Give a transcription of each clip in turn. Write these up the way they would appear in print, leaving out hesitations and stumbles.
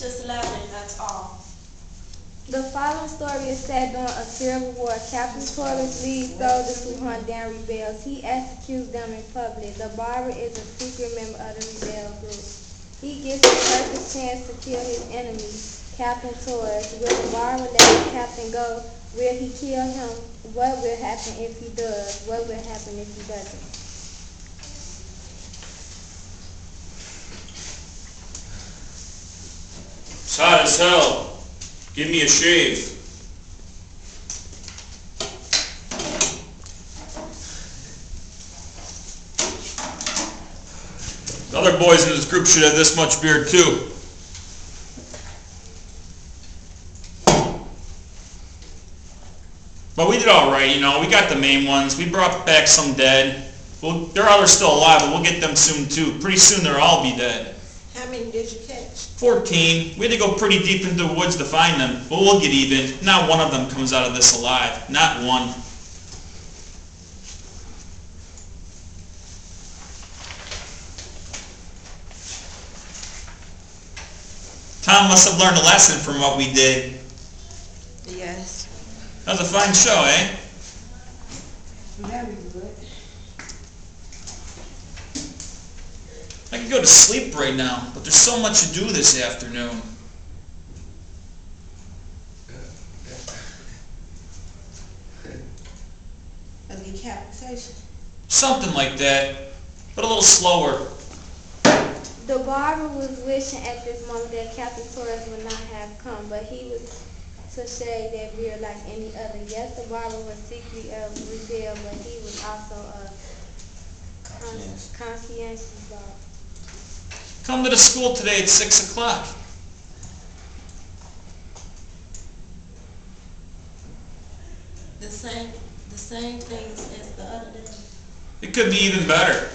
Just Lather, that's all. The following story is set during a civil war. Captain Torres leads soldiers who hunt down rebels. He executes them in public. The barber is a secret member of the rebel group. He gets the perfect chance to kill his enemy, Captain Torres. Will the barber let the captain go? Will he kill him? What will happen if he does? What will happen if he doesn't? It's hot as hell. Give me a shave. The other boys in this group should have this much beer too. But we did alright, you know, we got the main ones. We brought back some dead. Well, there are others still alive, but we'll get them soon too. Pretty soon they'll all be dead. How many did you catch? 14. We had to go pretty deep into the woods to find them, but we'll get even. Not one of them comes out of this alive. Not one. Tom must have learned a lesson from what we did. Yes. That was a fine show, eh? Very good. I could go to sleep right now, but there's so much to do this afternoon. A decapitation. Something like that, but a little slower. The barber was wishing at this moment that Captain Torres would not have come, but he was to shave that beard like any other. Yes, the barber was secretly a rebel, but he was also a conscientious barber. Come to the school today at 6 o'clock. The same things as the other day. It could be even better.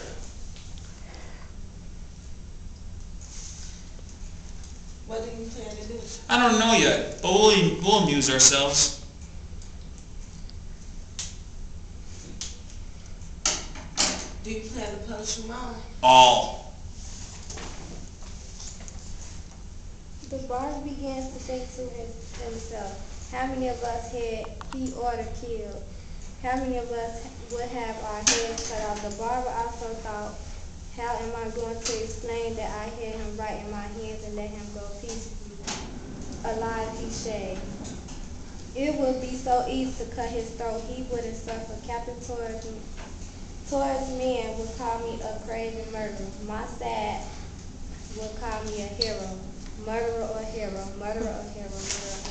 What do you plan to do? I don't know yet, but we'll amuse ourselves. Do you plan to punish your mom? All. The barber begins to think to himself, how many of us had he ordered killed? How many of us would have our heads cut off? The barber also thought, how am I going to explain that I had him right in my hands and let him go peacefully, alive he shaved? It would be so easy to cut his throat. He wouldn't suffer. Captain Torres' men would call me a crazy murderer. My side would call me a hero. Murderer or hero, murderer or hero, murderer.